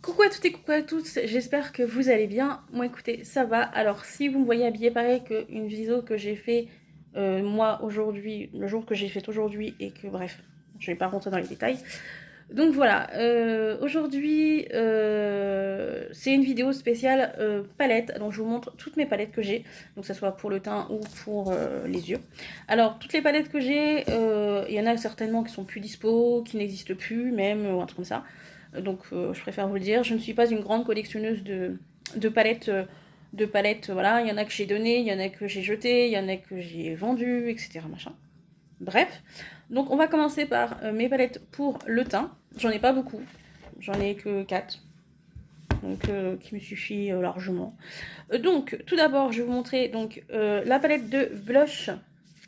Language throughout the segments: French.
Coucou à toutes et coucou à tous, j'espère que vous allez bien. Moi écoutez, ça va. Alors si vous me voyez habillée pareil qu'une vidéo que j'ai fait moi aujourd'hui, le jour que j'ai fait aujourd'hui et que bref, je vais pas rentrer dans les détails. Donc voilà, aujourd'hui c'est une vidéo spéciale palette, donc je vous montre toutes mes palettes que j'ai, donc que ce soit pour le teint ou pour les yeux. Alors toutes les palettes que j'ai, il y en a certainement qui sont plus dispo, qui n'existent plus même, ou un truc comme ça. Donc je préfère vous le dire, je ne suis pas une grande collectionneuse de palettes. Voilà, il y en a que j'ai donné, il y en a que j'ai jeté, il y en a que j'ai vendu, etc. Machin. Bref, donc on va commencer par mes palettes pour le teint. J'en ai pas beaucoup, j'en ai que 4, donc qui me suffit largement. Donc tout d'abord, je vais vous montrer donc, la palette de blush,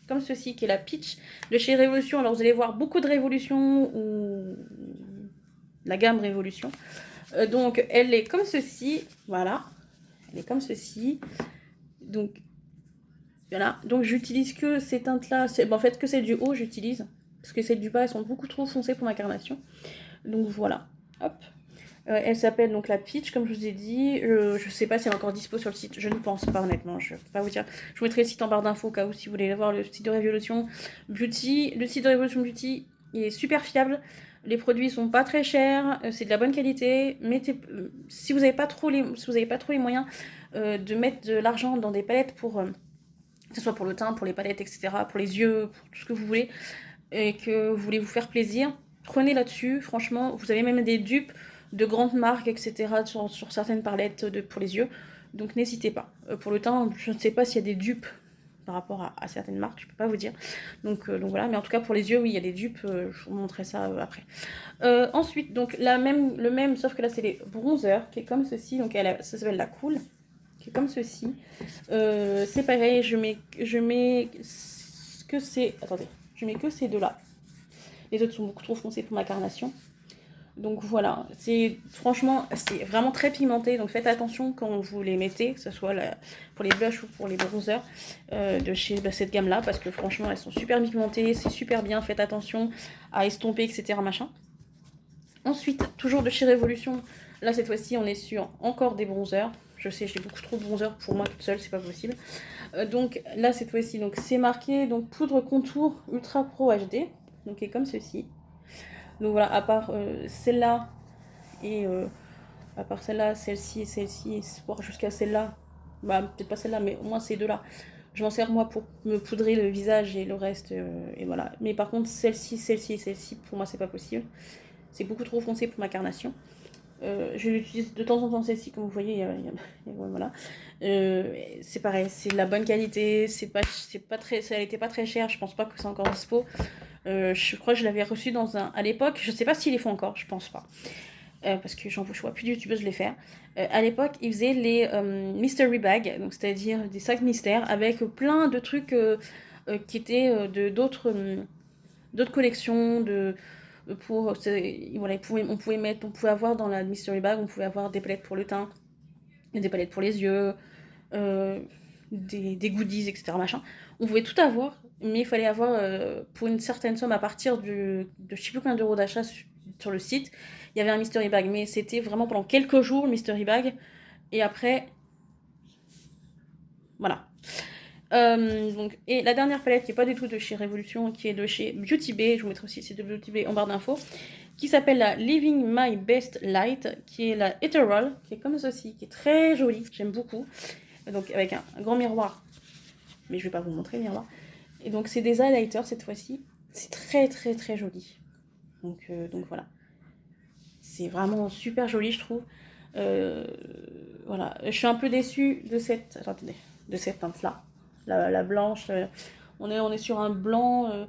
comme ceci, qui est la Peach de chez Révolution. Alors vous allez voir beaucoup de Révolution ou la gamme Révolution. Donc elle est comme ceci, voilà, elle est comme ceci. Donc voilà, donc j'utilise que ces teintes-là, en fait que celles du haut j'utilise, parce que celles du bas elles sont beaucoup trop foncées pour ma carnation. Donc voilà, hop. Elle s'appelle donc la Peach, comme je vous ai dit. Je sais pas si elle est encore dispo sur le site, je ne pense pas honnêtement, je peux pas vous dire. Je vous mettrai le site en barre d'infos au cas où si vous voulez voir le site de Révolution Beauty. Le site de Révolution Beauty, il est super fiable. Les produits sont pas très chers, c'est de la bonne qualité. Si vous n'avez pas trop les moyens de mettre de l'argent dans des palettes pour que ce soit pour le teint, pour les palettes, etc., pour les yeux, pour tout ce que vous voulez, et que vous voulez vous faire plaisir, prenez là-dessus. Franchement, vous avez même des dupes de grandes marques, etc., sur certaines palettes pour les yeux. Donc n'hésitez pas. Pour le teint, je ne sais pas s'il y a des dupes par rapport à certaines marques, je peux pas vous dire. Donc voilà, mais en tout cas pour les yeux, oui, il y a des dupes, je vous montrerai ça après. Ensuite, donc le même, sauf que là c'est les bronzers, qui est comme ceci, donc ça s'appelle la Cool, qui est comme ceci. C'est pareil, je mets que ces... Attendez, je mets que ces deux-là. Les autres sont beaucoup trop foncés pour ma carnation. Donc voilà, franchement, c'est vraiment très pigmenté. Donc faites attention quand vous les mettez, que ce soit pour les blushs ou pour les bronzers de chez cette gamme-là, parce que franchement, elles sont super pigmentées, c'est super bien. Faites attention à estomper, etc. Machin. Ensuite, toujours de chez Révolution, là cette fois-ci, on est sur encore des bronzers. Je sais, j'ai beaucoup trop de bronzers pour moi toute seule, c'est pas possible. Donc là cette fois-ci, donc c'est marqué donc poudre contour Ultra Pro HD, donc qui est comme ceci. Donc voilà, à part celle-là et à part celle-là, celle-ci et celle-ci, voire jusqu'à celle-là, bah peut-être pas celle-là, mais au moins ces deux-là. Je m'en sers moi pour me poudrer le visage et le reste, et voilà. Mais par contre, celle-ci, celle-ci et celle-ci, pour moi, c'est pas possible. C'est beaucoup trop foncé pour ma carnation. Je l'utilise de temps en temps celle-ci, comme vous voyez, voilà. C'est pareil, c'est de la bonne qualité, elle était pas très chère, je pense pas que c'est encore dispo. Je crois que je l'avais reçu à l'époque, je sais pas s'ils les font encore, je pense pas. Parce que je vois plus de youtubeuses les faire. À l'époque, ils faisaient les mystery bags, donc c'est-à-dire des sacs mystères avec plein de trucs qui étaient d'autres collections voilà, on pouvait avoir dans la mystery bag, on pouvait avoir des palettes pour le teint, des palettes pour les yeux, euh, des goodies, etc. Machin. On pouvait tout avoir, mais il fallait avoir pour une certaine somme à partir de je sais plus combien d'euros d'achat sur le site. Il y avait un mystery bag, mais c'était vraiment pendant quelques jours le mystery bag, et après, voilà. Et la dernière palette qui est pas du tout de chez Révolution, qui est de chez Beauty Bay, je vous mettrai aussi c'est de Beauty Bay en barre d'infos, qui s'appelle la Living My Best Light, qui est la Ethereal, qui est comme ceci, qui est très jolie, j'aime beaucoup. Donc avec un grand miroir, mais je vais pas vous montrer le miroir. Et donc c'est des highlighters cette fois-ci, c'est très très très joli. Donc voilà, c'est vraiment super joli je trouve. Voilà, je suis un peu déçue de cette teinte là, la blanche. On est sur un blanc,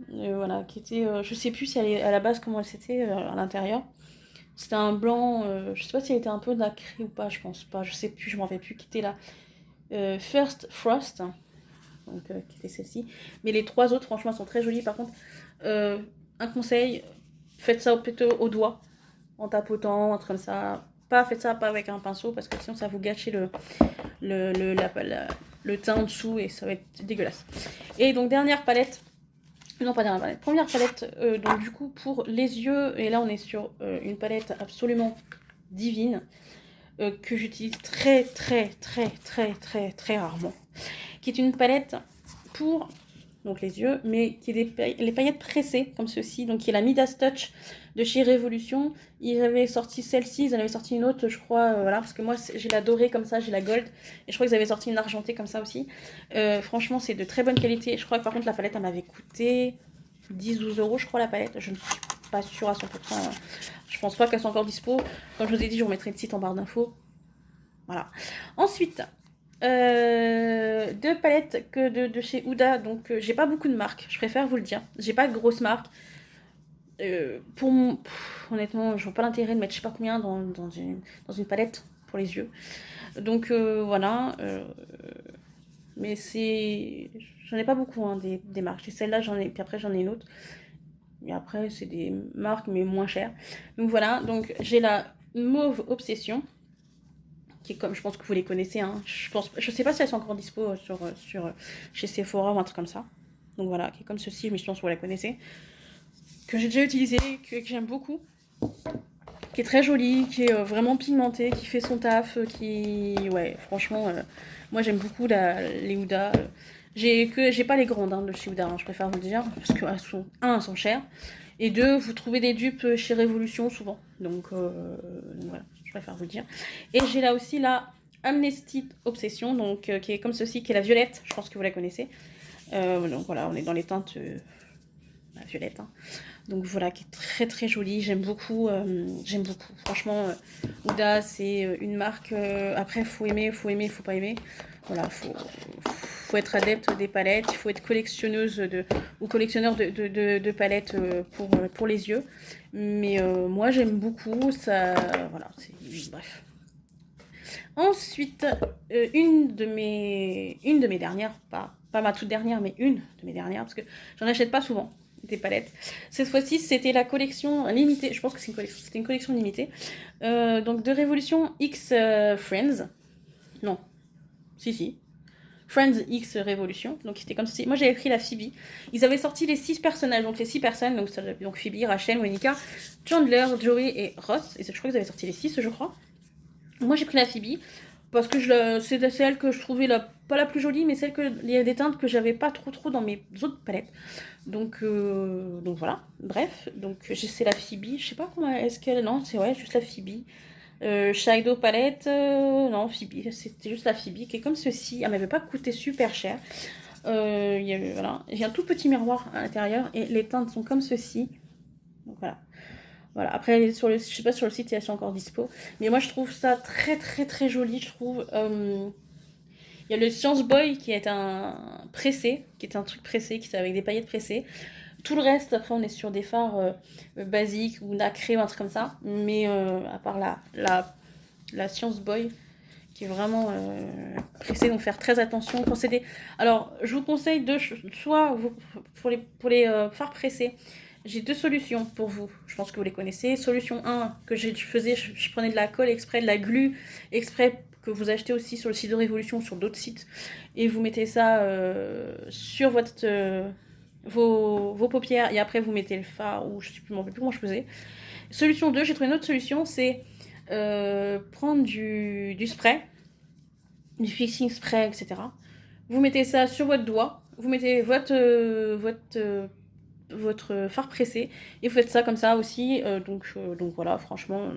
voilà, qui était, je sais plus si à la base comment elle c'était à l'intérieur. C'était un blanc, je sais pas si elle était un peu nacrée ou pas, je pense pas, je sais plus, je m'en rappelle plus, qui était là. First Frost, donc qui était celle-ci. Mais les trois autres, franchement, sont très jolies. Par contre, un conseil, faites ça plutôt au doigt, en tapotant, un truc comme ça. Faites ça pas avec un pinceau, parce que sinon ça va vous gâcher le teint en dessous et ça va être dégueulasse. Et donc, dernière palette. Non, pas dernière palette. Première palette, donc du coup, pour les yeux. Et là, on est sur une palette absolument divine, que j'utilise très rarement, qui est une palette pour donc les yeux, mais qui est les paillettes pressées comme ceci, donc qui est la Midas Touch de chez Révolution. Ils avaient sorti celle-ci, ils en avaient sorti une autre, je crois, voilà, parce que moi j'ai la dorée comme ça, j'ai la gold, et je crois qu'ils avaient sorti une argentée comme ça aussi. Franchement, c'est de très bonne qualité. Je crois que par contre la palette elle m'avait coûté 10-12 euros, je crois, la palette. Je ne suis pas sûre à 100%. Je pense pas qu'elle soit encore dispo. Comme je vous ai dit, je vous mettrai le site en barre d'infos. Voilà. Ensuite, deux palettes de chez Huda. Donc, j'ai pas beaucoup de marques. Je préfère vous le dire. J'ai pas de grosses marques. Honnêtement, je vois pas l'intérêt de mettre je sais pas combien dans une palette pour les yeux. Donc, voilà. Mais c'est... J'en ai pas beaucoup, hein, des marques. J'ai celle-là, puis après j'en ai une autre. Et après, c'est des marques, mais moins chères. Donc voilà, donc j'ai la Mauve Obsession, qui est comme, je pense que vous les connaissez, hein. Je sais pas si elles sont encore dispo chez Sephora ou un truc comme ça. Donc voilà, qui est comme ceci, mais je pense que vous la connaissez. Que j'ai déjà utilisé, que j'aime beaucoup. Qui est très jolie, qui est vraiment pigmentée, qui fait son taf, Ouais, franchement, moi j'aime beaucoup les Huda. J'ai pas les grandes, hein, de chez Huda, hein, je préfère vous le dire, parce que elles sont chères, et deux, vous trouvez des dupes chez Révolution souvent, donc voilà, je préfère vous le dire. Et j'ai là aussi la Amnesty Obsession, donc qui est comme ceci, qui est la violette, je pense que vous la connaissez. Donc voilà, on est dans les teintes la violette, hein. Donc voilà, qui est très jolie, j'aime beaucoup, franchement. Huda, c'est une marque, après faut aimer, faut pas aimer, voilà, faut être adepte des palettes, il faut être collectionneuse ou collectionneur de palettes pour les yeux, mais moi j'aime beaucoup, ça, voilà, bref. Ensuite, une de mes dernières, pas ma toute dernière, mais une de mes dernières, parce que j'en achète pas souvent des palettes. Cette fois-ci, c'était la collection limitée. Je pense que c'était une collection limitée. Donc de Révolution X Friends. Non. Si. Friends X Révolution. Donc c'était comme ceci. Moi j'avais pris la Phoebe. Ils avaient sorti les 6 personnages, donc les 6 personnes. Donc Phoebe, Rachel, Monica, Chandler, Joey et Ross. Et je crois qu'ils avaient sorti les 6, je crois. Moi j'ai pris la Phoebe. Parce que c'est celle que je trouvais pas la plus jolie, mais il y a des teintes que j'avais pas trop dans mes autres palettes. Donc voilà, bref, donc c'est la Phoebe, je sais pas comment est-ce qu'elle, non, c'est ouais, juste la Phoebe. Shadow palette, non, Phoebe, c'était juste la Phoebe, qui est comme ceci, elle m'avait pas coûté super cher. Voilà, j'ai un tout petit miroir à l'intérieur, et les teintes sont comme ceci, donc voilà. Voilà, après, je sais pas sur le site si elles sont encore dispo, mais moi je trouve ça très joli, je trouve. Il y a le Science Boy qui est un pressé, qui est un truc pressé, qui est avec des paillettes pressées. Tout le reste, après, on est sur des fards basiques ou nacrés ou un truc comme ça. Mais à part la Science Boy, qui est vraiment pressée, donc faire très attention. Quand c'est des... Alors, je vous conseille soit pour les fards pressés, j'ai 2 solutions pour vous. Je pense que vous les connaissez. Solution 1, que je faisais, je prenais de la colle exprès, de la glu exprès, que vous achetez aussi sur le site de Révolution, sur d'autres sites, et vous mettez ça sur vos paupières, et après vous mettez le fard, ou je ne sais plus comment je faisais. Solution 2, j'ai trouvé une autre solution, c'est prendre du spray, du fixing spray, etc. Vous mettez ça sur votre doigt, vous mettez votre fard pressé, et vous faites ça comme ça aussi, donc voilà, franchement,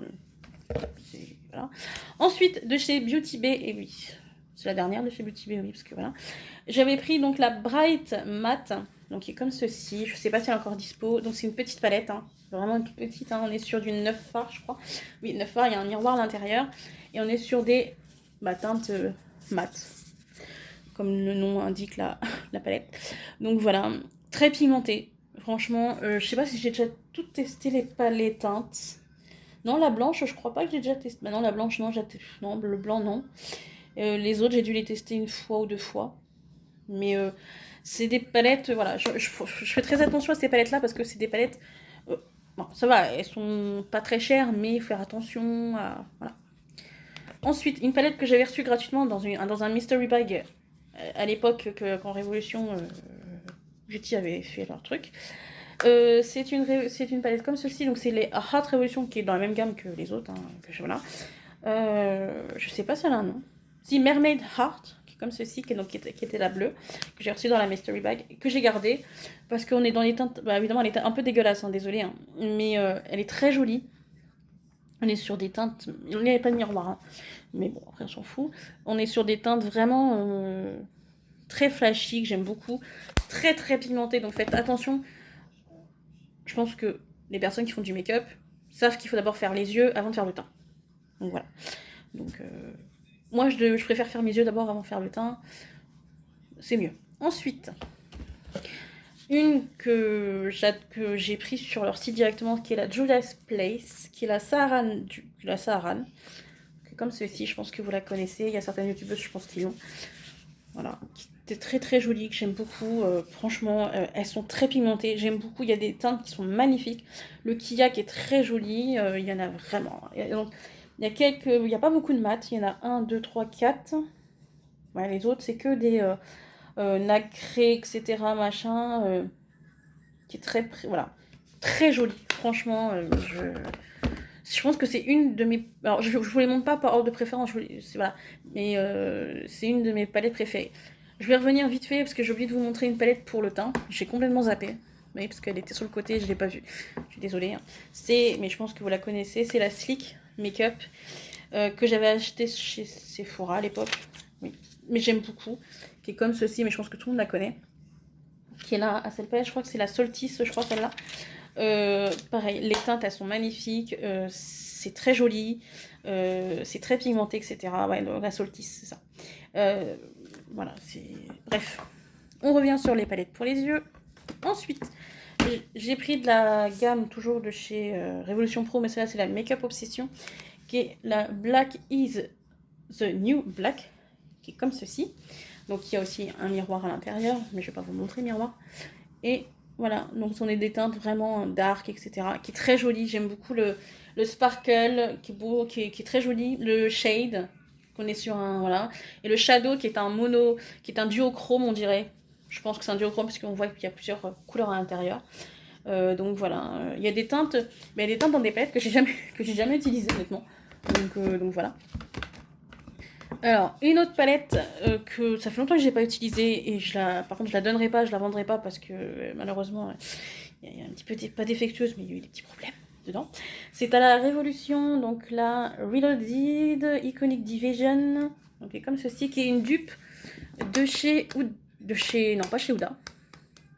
voilà. Ensuite, de chez Beauty Bay, et oui, c'est la dernière de chez Beauty Bay, oui, parce que voilà. J'avais pris donc la Bright Matte, donc qui est comme ceci, je sais pas si elle est encore dispo, donc c'est une petite palette, hein, vraiment une toute petite, hein. On est sur du 9 fards, je crois. Oui, 9 fards, il y a un miroir à l'intérieur, et on est sur des teintes mates, comme le nom indique la palette. Donc voilà, très pigmentée. Franchement, je sais pas si j'ai déjà tout testé les teintes. Non, la blanche, je crois pas que j'ai déjà testé. Bah non, la blanche, non, non, le blanc, non. Les autres, j'ai dû les tester 1 fois ou 2 fois. Mais c'est des palettes, voilà. Je fais très attention à ces palettes-là parce que c'est des palettes... bon, ça va, elles sont pas très chères, mais faire attention à... Voilà. Ensuite, une palette que j'avais reçue gratuitement dans un mystery bag à l'époque quand Révolution Beauty avait fait leur truc. C'est une palette comme ceci, donc c'est les Heart Revolution qui est dans la même gamme que les autres, hein, voilà. Je sais pas si elle a un nom. Si, Mermaid Heart, qui est comme ceci, qui était la bleue, que j'ai reçue dans la mystery bag, que j'ai gardée, parce qu'on est dans les teintes, bah, évidemment elle est un peu dégueulasse, hein, désolée, hein, mais elle est très jolie. On est sur des teintes, il n'y avait pas de miroir, hein, mais bon, après on s'en fout. On est sur des teintes vraiment très flashy, que j'aime beaucoup, très très pigmentées, donc faites attention. Je pense que les personnes qui font du make-up savent qu'il faut d'abord faire les yeux avant de faire le teint. Donc voilà. Donc moi je préfère faire mes yeux d'abord avant de faire le teint. C'est mieux. Ensuite, une que j'ai prise sur leur site directement, qui est la Judas Place, qui est la Saharan, comme ceci, je pense que vous la connaissez. Il y a certaines youtubeuses, je pense, qui l'ont. Voilà, qui était très très jolie, que j'aime beaucoup. Franchement, elles sont très pigmentées, j'aime beaucoup. Il y a des teintes qui sont magnifiques. Le Kiak est très joli, il y en a vraiment. Il y a pas beaucoup de mat, il y en a 1, 2, 3, 4. Ouais, les autres, c'est que des nacrés, etc. machin, qui est très, voilà, très joli. Franchement, je pense que c'est une de mes... Alors, je vous les montre pas par ordre de préférence, voilà, mais c'est une de mes palettes préférées. Je vais revenir vite fait, parce que j'ai oublié de vous montrer une palette pour le teint. J'ai complètement zappé. Oui, parce qu'elle était sur le côté, je ne l'ai pas vue. Je suis désolée. Hein. Mais je pense que vous la connaissez, c'est la Sleek Makeup, que j'avais acheté chez Sephora à l'époque. Oui, mais j'aime beaucoup. Qui est comme ceci, mais je pense que tout le monde la connaît. Qui est là, à cette palette, je crois que c'est la Solstice, je crois, celle-là. Pareil, les teintes elles sont magnifiques, c'est très joli, c'est très pigmenté, etc. Ouais, la Solstice, c'est ça. Voilà, bref, on revient sur les palettes pour les yeux. Ensuite, j'ai pris de la gamme toujours de chez Révolution Pro, mais celle-là c'est la Makeup Obsession, qui est la Black is the New Black, qui est comme ceci. Donc il y a aussi un miroir à l'intérieur, mais je vais pas vous montrer le miroir. Et voilà, donc on est des teintes vraiment dark, etc. Qui est très joli, j'aime beaucoup le sparkle, qui est beau, qui est très joli. Le shade, qu'on est sur un, voilà. Et le shadow, qui est un mono, qui est un duochrome, on dirait. Je pense que c'est un duochrome, parce qu'on voit qu'il y a plusieurs couleurs à l'intérieur. Donc voilà, il y a des teintes, mais il y a des teintes dans des palettes que j'ai jamais utilisées, honnêtement. Donc voilà. Alors, une autre palette que ça fait longtemps que je n'ai pas utilisée, et par contre je la donnerai pas, je la vendrai pas parce que malheureusement il y a un petit peu pas défectueuse, mais il y a eu des petits problèmes dedans. C'est à la Révolution, donc la Reloaded Iconic Division, donc comme ceci, qui est une dupe non pas chez Huda,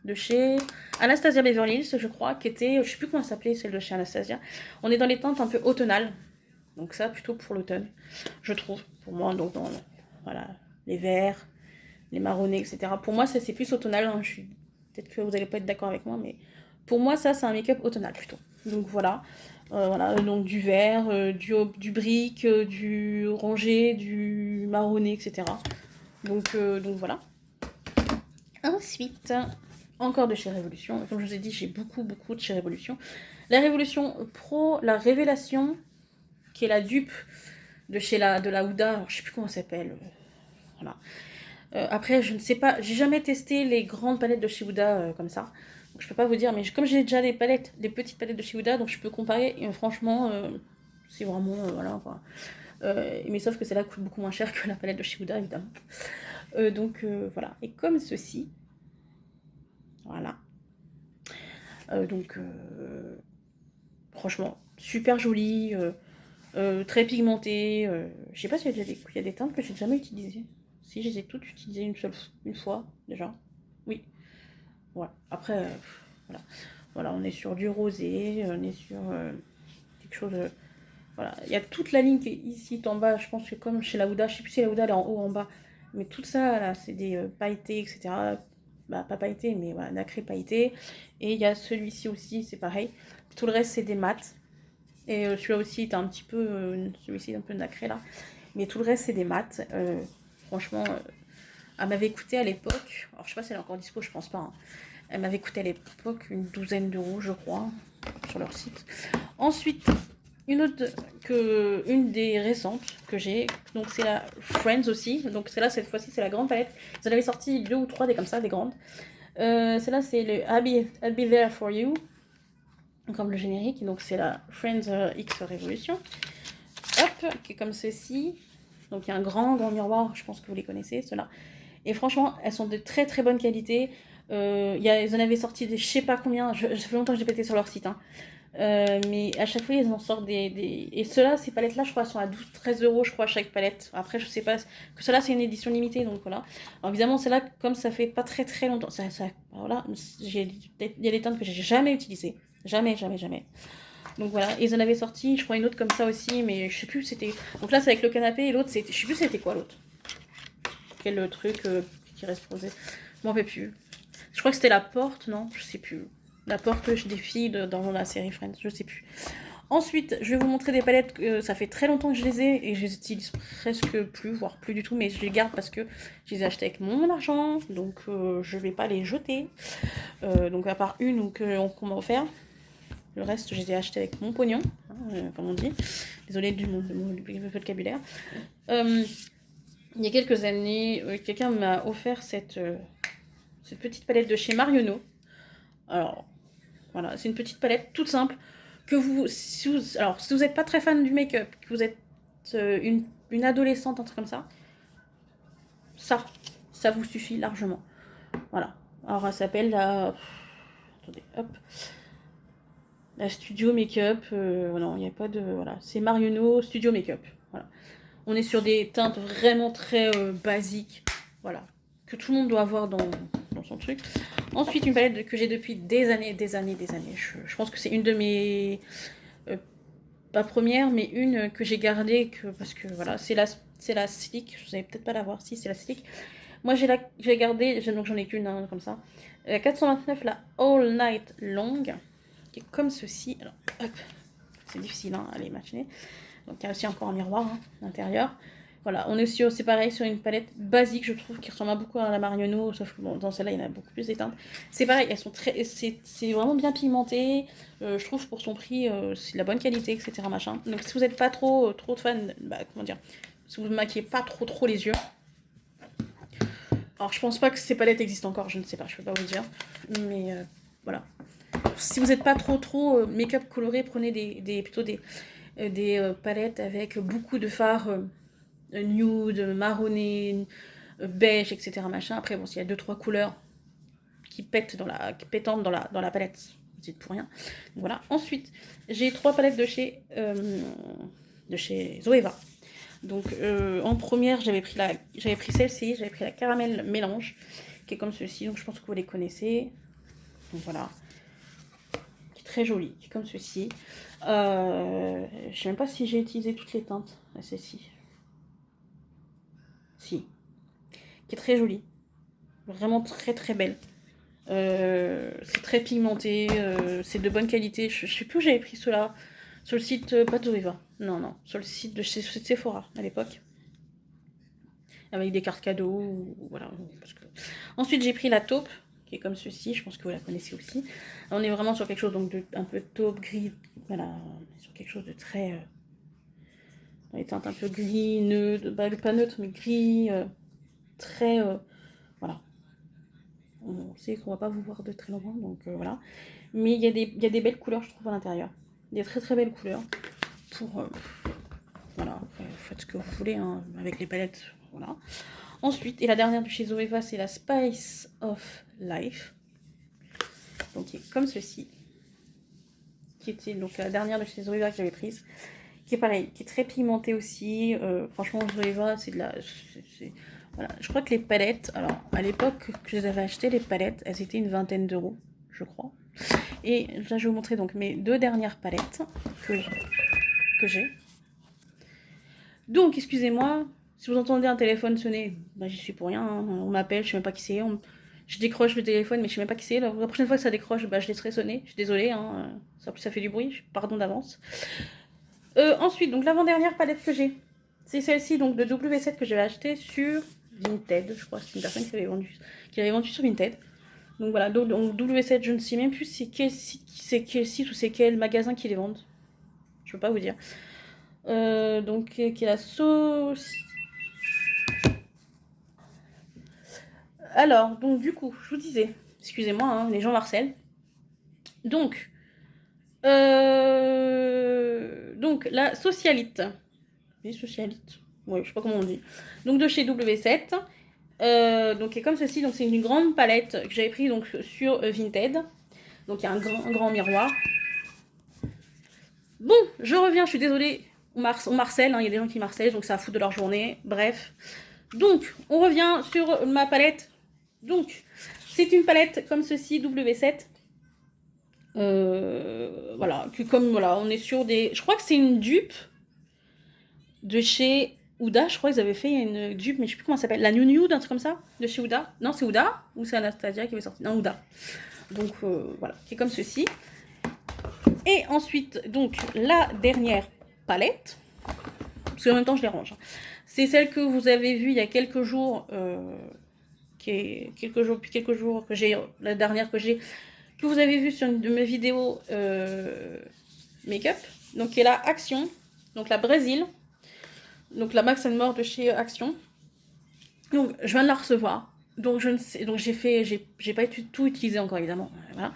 de chez Anastasia Beverly Hills, je crois, qui était, je sais plus comment elle s'appelait, celle de chez Anastasia. On est dans les teintes un peu automnales. Donc ça, plutôt pour l'automne, je trouve. Pour moi, donc voilà, les verts, les marronnés, etc. Pour moi, ça c'est plus automnal. Hein. Peut-être que vous n'allez pas être d'accord avec moi, mais pour moi, ça c'est un make-up automnal plutôt. Donc voilà, voilà, donc du vert, du brique, du orangé, du marronné, etc. Donc voilà. Ensuite, encore de chez Révolution. Comme je vous ai dit, j'ai beaucoup de chez Révolution. La Révolution Pro, la Révélation, qui est la dupe de la Huda, alors, je sais plus comment ça s'appelle. Voilà. Après, je ne sais pas, j'ai jamais testé les grandes palettes de chez Huda comme ça. Donc je peux pas vous dire, mais comme j'ai déjà des petites palettes de chez Huda, donc je peux comparer. Et franchement, c'est vraiment voilà quoi. Mais sauf que celle-là coûte beaucoup moins cher que la palette de chez Huda, évidemment. Donc voilà. Et comme ceci, voilà. Franchement, super joli. Très pigmenté. Je sais pas s'il y a des teintes que j'ai jamais utilisées. Si, je les ai toutes utilisées une fois déjà. Oui. Voilà. Après, voilà. Voilà, on est sur du rosé, on est sur quelque chose. Voilà. Il y a toute la ligne qui est ici en bas. Je pense que comme chez la Huda, je sais plus si la Huda elle est en haut ou en bas. Mais tout ça là, c'est des pailletés, etc. Bah, pas pailletés, mais voilà, nacré pailleté. Et il y a celui-ci aussi, c'est pareil. Tout le reste, c'est des mats. Et celui-là aussi est un petit peu, celui-ci est un peu nacré là. Mais tout le reste c'est des mats. Franchement, elle m'avait coûté à l'époque, alors je sais pas si elle est encore dispo, je pense pas. Hein. Elle m'avait coûté à l'époque une 12aine d'euros je crois, sur leur site. Ensuite, une des récentes que j'ai, donc c'est la Friends aussi. Donc c'est là cette fois-ci c'est la grande palette. Vous en avez sorti 2 ou 3 des comme ça, des grandes. Celle-là, c'est le I'll Be There For You, comme le générique. Donc, c'est la Friends X Revolution. Hop, qui est comme ceci. Donc, il y a un grand miroir, je pense que vous les connaissez, ceux-là. Et franchement, elles sont de très très bonne qualité. Ils en avaient sorti des je sais pas combien, ça fait longtemps que j'ai pété sur leur site. Hein. Mais à chaque fois, ils en sortent des... Et ceux-là, ces palettes-là, je crois, sont à 12-13 euros, je crois, chaque palette. Après, je sais pas... Que ceux-là, c'est une édition limitée, donc voilà. Alors évidemment, celle-là, comme ça fait pas très très longtemps... voilà, il y a des teintes que j'ai jamais utilisées. Jamais, jamais, jamais. Donc voilà, ils en avaient sorti, je crois, une autre comme ça aussi, mais je sais plus c'était... Donc là, c'est avec le canapé, et l'autre, c'était... Je sais plus c'était quoi, l'autre. Quel truc qui reste posé. Je m'en rappelle plus. Je crois que c'était la porte, non? Je sais plus. La porte des filles dans la série Friends, je sais plus. Ensuite, je vais vous montrer des palettes, ça fait très longtemps que je les ai et je les utilise presque plus, voire plus du tout, mais je les garde parce que je les ai achetées avec mon argent, donc je vais pas les jeter. Donc à part une ou qu'on m'a offert, le reste je les ai achetées avec mon pognon, hein, comme on dit. Désolée du vocabulaire. Il y a quelques années, quelqu'un m'a offert cette petite palette de chez Marionneau. Alors, voilà, c'est une petite palette toute simple que si vous n'êtes pas très fan du make-up, que vous êtes une adolescente, un truc comme ça vous suffit largement. Voilà. Alors, elle s'appelle la... Attendez, hop. La Studio Make-up. Non, il n'y a pas de... Voilà, c'est Marionneau Studio Make-up. Voilà. On est sur des teintes vraiment très basiques. Voilà. Que tout le monde doit avoir dans son truc. Ensuite, une palette que j'ai depuis des années. Je pense que c'est une de mes... pas première, mais une que j'ai gardée, parce que voilà, c'est la Slick. Vous n'allez peut-être pas la voir. Si, c'est la Slick. Moi, j'ai gardé, donc j'en ai qu'une, hein, comme ça. La 429, la All Night Long, qui est comme ceci. Alors, hop, c'est difficile à aller imaginer. Donc, il y a aussi encore un miroir hein, à l'intérieur. Voilà, on est aussi c'est pareil sur une palette basique, je trouve, qui ressemble beaucoup à la Marionneau, sauf que bon, dans celle-là, il y en a beaucoup plus d'éteintes. C'est pareil, elles sont c'est vraiment bien pigmenté. Je trouve pour son prix, c'est de la bonne qualité, etc. Machin. Donc si vous n'êtes pas trop fan, bah, comment dire, si vous ne maquillez pas trop les yeux. Alors je pense pas que ces palettes existent encore, je ne sais pas, je peux pas vous dire. Mais voilà. Si vous n'êtes pas trop make-up coloré, prenez plutôt des palettes avec beaucoup de fards nude, marronné, beige, etc. Machin. Après, bon, s'il y a 2-3 couleurs qui pétantes dans la palette, vous dites pour rien. Donc, voilà. Ensuite, j'ai 3 palettes de chez Zoeva. Donc, en première, j'avais pris celle-ci, j'avais pris la caramel mélange, qui est comme ceci. Donc, je pense que vous les connaissez. Donc, voilà. Qui est très jolie, qui est comme ceci. Je sais même pas si j'ai utilisé toutes les teintes. Celle-ci. Si. Qui est très jolie. Vraiment très très belle. C'est très pigmenté. C'est de bonne qualité. Je sais plus où j'avais pris cela. Sur le site, pas de Zoeva. Non. Sur le site de chez Sephora à l'époque. Avec des cartes cadeaux. Voilà. Parce que... Ensuite, j'ai pris la taupe. Qui est comme ceci. Je pense que vous la connaissez aussi. On est vraiment sur quelque chose donc, de un peu taupe, gris. Voilà. Sur quelque chose de très... les teintes un peu gris, neutre. Bah, pas neutre, mais gris. Très... voilà. On sait qu'on va pas vous voir de très loin, donc voilà. Mais il y a des belles couleurs, je trouve, à l'intérieur. Des très très belles couleurs. Pour... voilà, faites ce que vous voulez hein, avec les palettes. Voilà. Ensuite, et la dernière de chez Zoeva, c'est la Spice of Life. Donc, qui est comme ceci. Qui était donc la dernière de chez Zoeva que j'avais prise. Qui est pareil, qui est très pigmentée aussi. Franchement, Zoeva, c'est de la... Voilà. Je crois que les palettes, alors à l'époque que je les avais achetées, les palettes, elles étaient une vingtaine d'euros, je crois. Et là, je vais vous montrer donc mes 2 dernières palettes que j'ai. Donc, excusez-moi, si vous entendez un téléphone sonner, bah, j'y suis pour rien. Hein. On m'appelle, je sais même pas qui c'est. Je décroche le téléphone, mais je sais même pas qui c'est. La prochaine fois que ça décroche, bah, je laisserai sonner. Je suis désolée, hein. Ça fait du bruit, pardon d'avance. Ensuite, donc l'avant-dernière palette que j'ai, c'est celle-ci donc de W7 que j'avais achetée sur Vinted, je crois, c'est une personne qui l'avait vendue sur Vinted. Donc voilà, donc W7, je ne sais même plus c'est quel site ou c'est quel magasin qui les vendent. Je peux pas vous dire. Donc qui est la sauce. Alors, donc du coup, je vous disais, Excusez-moi, hein, les gens m'harcèlent. Donc la socialite. Oui, socialite. Oui, je sais pas comment on dit. Donc de chez W7. Donc qui est comme ceci. Donc c'est une grande palette que j'avais prise donc sur Vinted. Donc il y a un grand miroir. Bon, je reviens, je suis désolée. On marcelle, hein, il y a des gens qui marcellent, donc ça fout de leur journée. Bref. Donc, on revient sur ma palette. Donc, c'est une palette comme ceci, W7. Voilà, comme voilà, on est sur des. Je crois que c'est une dupe de chez Huda. Je crois qu'ils avaient fait une dupe, mais je sais plus comment ça s'appelle. La New Nude, un truc comme ça, de chez Huda. Non, c'est Huda ou c'est Anastasia qui avait sorti. Non, Huda. Donc voilà, qui est comme ceci. Et ensuite, donc la dernière palette, parce qu'en même temps je les range. C'est celle que vous avez vue il y a quelques jours, puis quelques jours que j'ai, la dernière que j'ai, que vous avez vue sur une de mes vidéos make-up. Donc qui est la Action, donc la Brésil, donc la Max More de chez Action. Donc je viens de la recevoir. Donc je ne sais, donc j'ai pas tout utilisé encore évidemment, voilà.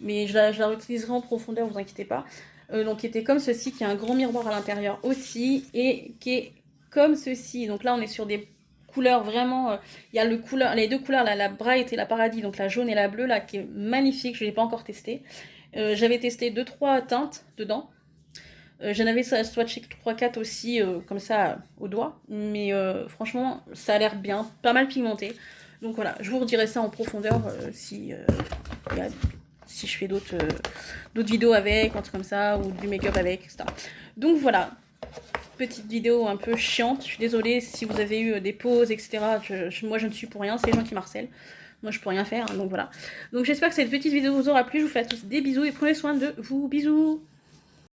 Mais je la réutiliserai en profondeur, vous inquiétez pas. Donc qui était comme ceci, qui a un grand miroir à l'intérieur aussi, et qui est comme ceci. Donc là on est sur des couleurs vraiment, il y a les deux couleurs, la Bright et la Paradis, donc la jaune et la bleue là, qui est magnifique, je ne l'ai pas encore testé. J'avais testé 2-3 teintes dedans. J'en avais swatché 3-4 aussi, comme ça, au doigt. Mais franchement, ça a l'air bien, pas mal pigmenté. Donc voilà, je vous redirai ça en profondeur si je fais d'autres vidéos avec, un truc comme ça, ou du make-up avec, etc. Donc voilà, petite vidéo un peu chiante. Je suis désolée si vous avez eu des pauses, etc. Moi, je ne suis pour rien, c'est les gens qui m'harcèlent. Moi, je peux rien faire, hein, donc voilà. Donc j'espère que cette petite vidéo vous aura plu. Je vous fais à tous des bisous et prenez soin de vous. Bisous!